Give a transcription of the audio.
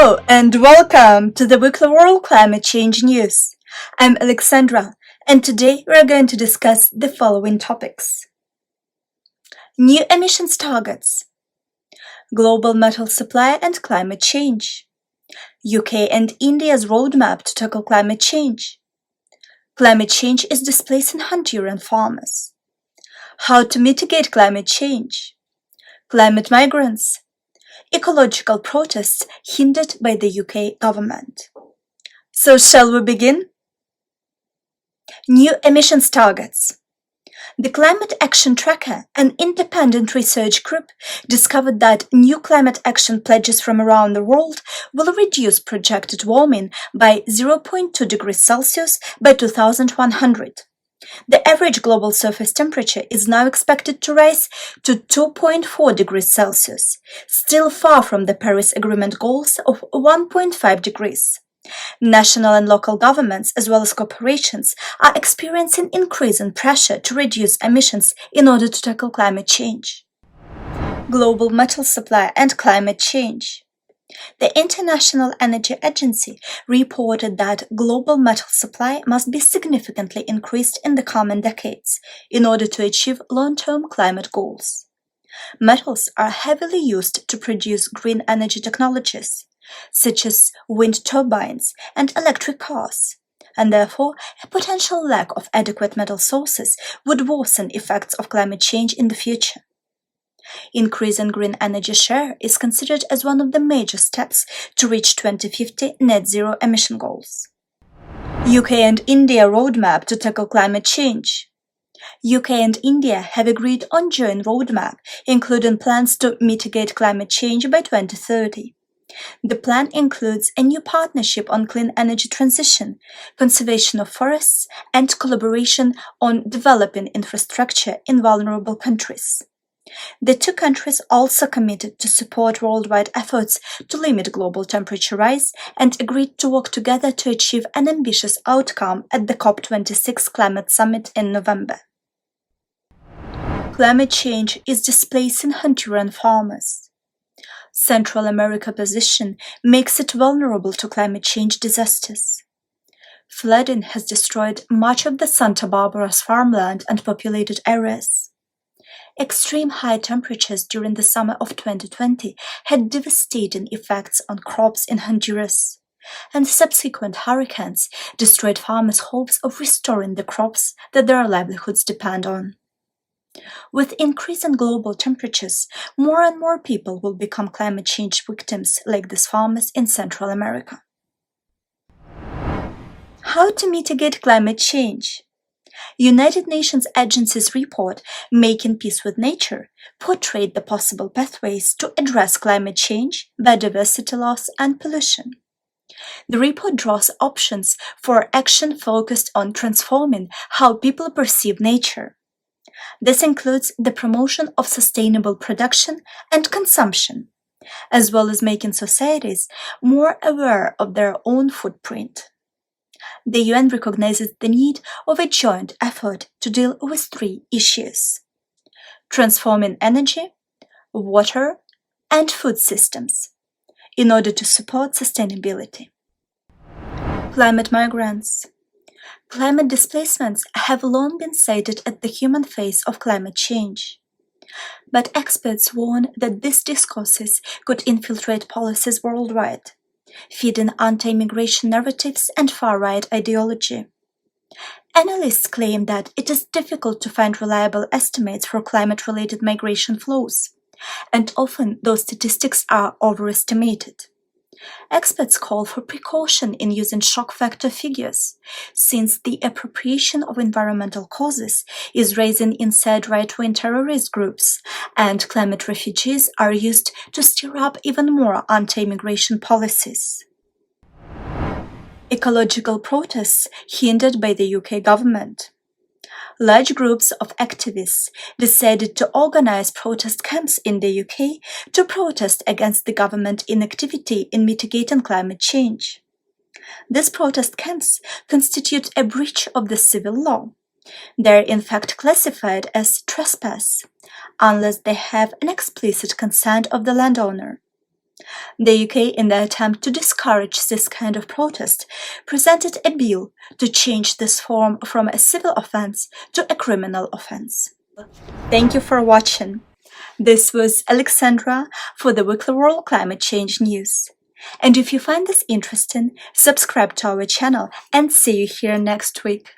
Hello and welcome to the weekly World Climate Change News. I'm Alexandra, and today we're going to discuss the following topics. New emissions targets, global metal supply and climate change, UK and India's roadmap to tackle climate change is displacing Honduran farmers, how to mitigate climate change, climate migrants, ecological protests hindered by the UK government. So shall we begin? New emissions targets. The Climate Action Tracker, an independent research group, discovered that new climate action pledges from around the world will reduce projected warming by 0.2 degrees Celsius by 2100. The average global surface temperature is now expected to rise to 2.4 degrees Celsius, still far from the Paris Agreement goals of 1.5 degrees. National and local governments, as well as corporations, are experiencing increasing pressure to reduce emissions in order to tackle climate change. Global metal supply and climate change. The International Energy Agency reported that global metal supply must be significantly increased in the coming decades in order to achieve long-term climate goals. Metals are heavily used to produce green energy technologies, such as wind turbines and electric cars, and therefore a potential lack of adequate metal sources would worsen effects of climate change in the future. Increasing green energy share is considered as one of the major steps to reach 2050 net zero emission goals. UK and India roadmap to tackle climate change. UK and India have agreed on joint roadmap, including plans to mitigate climate change by 2030. The plan includes a new partnership on clean energy transition, conservation of forests, and collaboration on developing infrastructure in vulnerable countries. The two countries also committed to support worldwide efforts to limit global temperature rise and agreed to work together to achieve an ambitious outcome at the COP26 climate summit in November. Climate change is displacing Honduran farmers. Central America position makes it vulnerable to climate change disasters. Flooding has destroyed much of the Santa Barbara's farmland and populated areas. Extreme high temperatures during the summer of 2020 had devastating effects on crops in Honduras, and subsequent hurricanes destroyed farmers' hopes of restoring the crops that their livelihoods depend on. With increasing global temperatures, more and more people will become climate change victims like these farmers in Central America. How to mitigate climate change? United Nations Agency's report, Making Peace with Nature, portrayed the possible pathways to address climate change, biodiversity loss, and pollution. The report draws options for action focused on transforming how people perceive nature. This includes the promotion of sustainable production and consumption, as well as making societies more aware of their own footprint. The UN recognizes the need of a joint effort to deal with three issues: transforming energy, water, and food systems, in order to support sustainability. Climate migrants. Climate displacements have long been cited as the human face of climate change. But experts warn that these discourses could infiltrate policies worldwide, feeding anti-immigration narratives and far-right ideology. Analysts claim that it is difficult to find reliable estimates for climate-related migration flows, and often those statistics are overestimated. Experts call for precaution in using shock factor figures, since the appropriation of environmental causes is rising inside right-wing terrorist groups, and climate refugees are used to stir up even more anti-immigration policies. Ecological protests hindered by the UK government. Large groups of activists decided to organize protest camps in the UK to protest against the government inactivity in mitigating climate change. These protest camps constitute a breach of the civil law. They are in fact classified as trespass, unless they have an explicit consent of the landowner. The UK, in the attempt to discourage this kind of protest, presented a bill to change this form from a civil offence to a criminal offence. Thank you for watching. This was Alexandra for the Weekly World Climate Change News. And if you find this interesting, subscribe to our channel and see you here next week.